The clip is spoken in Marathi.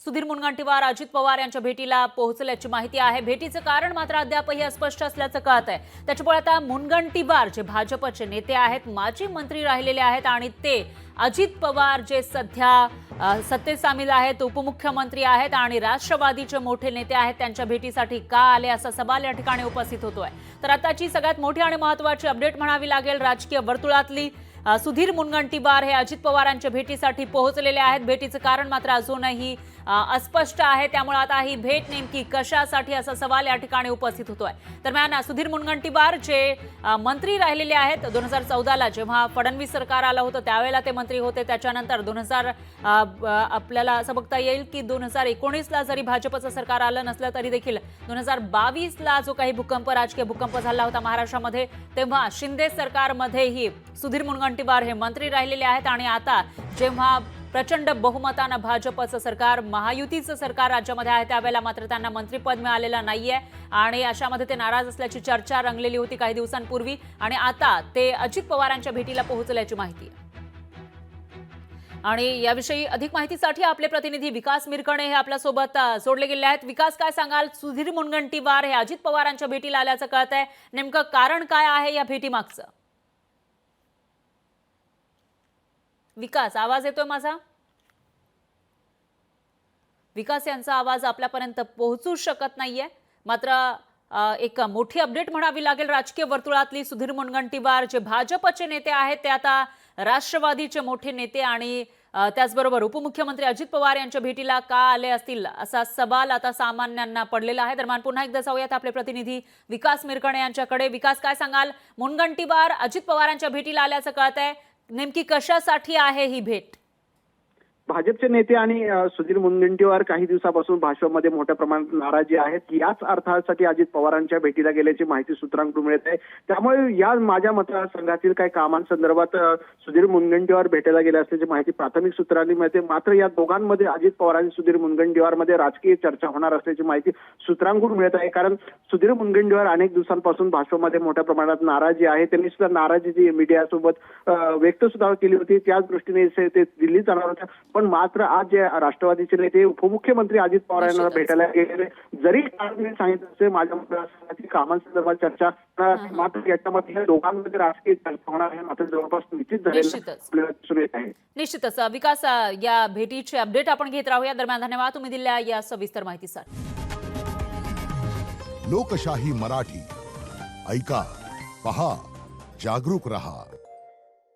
सुधीर मुनगंटीवार अजित पवार यांच्या भेटीला पोहोचल्याची माहिती आहे। भेटीचं कारण मात्र अद्यापही अस्पष्ट असल्याचं कळत आहे। त्याच्यामुळे आता मुनगंटीवार जे भाजपचे नेते आहेत, माजी मंत्री राहिलेले आहेत आणि ते अजित पवार जे सध्या सत्तेत सामील आहेत, उपमुख्यमंत्री आहेत आणि राष्ट्रवादीचे मोठे नेते आहेत, त्यांच्या भेटीसाठी का आले असा सवाल या ठिकाणी उपस्थित होतोय। तर आताची सगळ्यात मोठी आणि महत्त्वाची अपडेट म्हणावी लागेल राजकीय वर्तुळातली, सुधीर मुनगंटीवार हे अजित पवारांच्या भेटीसाठी पोहोचलेले आहेत। भेटीचं कारण मात्र अजूनही अस्पष्ट आहे, त्यामुळे आता ही भेट नेमकी कशासाठी असा सवाल या ठिकाणी उपस्थित होतोय। दरम्यान सुधीर मुनगंटीवार जे मंत्री राहिलेले आहेत, 2014ला जेव्हा फडणवीस सरकार आलं होतं त्यावेळेला ते मंत्री होते। त्याच्यानंतर आपल्याला असं बघता येईल की 2019ला जरी भाजपचं सरकार आलं नसलं तरी देखील 2022ला जो काही राजकीय भूकंप झाला होता महाराष्ट्रामध्ये, तेव्हा शिंदे सरकारमध्येही सुधीर मुनगंटीवार हे मंत्री राहिलेले आहेत आणि आता जेव्हा प्रचंड बहुमतानं भाजपचं सरकार, महायुतीचं सरकार राज्यामध्ये आहे, त्यावेळेला मात्र त्यांना मंत्रिपद मिळालेलं नाहीये आणि अशामध्ये ते नाराज असल्याची चर्चा रंगलेली होती काही दिवसांपूर्वी आणि आता ते अजित पवारांच्या भेटीला पोहोचल्याची माहिती आहे। आणि याविषयी अधिक माहितीसाठी आपले प्रतिनिधी विकास मिरकणे हे आपल्यासोबत जोडले गेले आहेत। विकास, काय सांगाल? सुधीर मुनगंटीवार हे अजित पवारांच्या भेटीला आल्याचं कळतंय, नेमकं कारण काय आहे या भेटीमागचं? विकास, आवाज येतोय माझा? विकास यांचा आवाज आपल्यापर्यंत पोहोचू शकत नाहीये, मात्र एक मोठी अपडेट म्हणावी लागेल राजकीय वर्तुळातली। सुधीर मुनगंटीवार जे भाजपचे नेते आहेत, ते आता राष्ट्रवादीचे मोठे नेते आणि त्याचबरोबर उपमुख्यमंत्री अजित पवार यांच्या भेटीला का आले असतील असा सवाल आता सामान्यांना पडलेला आहे। दरम्यान पुन्हा एकदा जाऊयात आपले प्रतिनिधी विकास मिरकणे यांच्याकडे। विकास, काय सांगाल? मुनगंटीवार अजित पवारांच्या भेटीला आल्याचं कळतंय, नेमकी कशासाठी आहे ही भेट? भाजपचे नेते आणि सुधीर मुनगंटीवार काही दिवसापासून भाजपमध्ये मोठ्या प्रमाणात नाराजी आहेत। याच अर्थासाठी अजित पवारांच्या भेटीला गेल्याची माहिती सूत्रांकडून मिळत आहे। त्यामुळे या माझ्या मतदारसंघातील काही कामांसंदर्भात सुधीर मुनगंटीवार भेटायला गेले असल्याची माहिती प्राथमिक सूत्रांनी मिळते। मात्र या दोघांमध्ये, अजित पवार आणि सुधीर मुनगंटीवार मध्ये राजकीय चर्चा होणार असल्याची माहिती सूत्रांकडून मिळत आहे। कारण सुधीर मुनगंटीवार अनेक दिवसांपासून भाजपमध्ये मोठ्या प्रमाणात नाराजी आहे। त्यांनी सुद्धा नाराजी मीडियासोबत व्यक्त सुद्धा केली होती। त्याच दृष्टीने ते दिल्लीत जाणार होत्या, पण मात्र आज जे राष्ट्रवादीचे नेते उपमुख्यमंत्री अजित पवार यांना भेटायला गेलेले, जरी सांगितलं असेल माझ्या मतदारसंघातील कामांसंदर्भात चर्चा, मात्र याच्यामध्ये दोघांमध्ये राजकीय चर्चा होणार आहे मात्र जवळपास निश्चित झालेलं आहे। निश्चितच विकास, या भेटीचे अपडेट आपण घेत राहूया। दरम्यान धन्यवाद तुम्ही दिलेल्या या सविस्तर माहितीसाठी। लोकशाही मराठी ऐका, पहा, जागरूक रहा।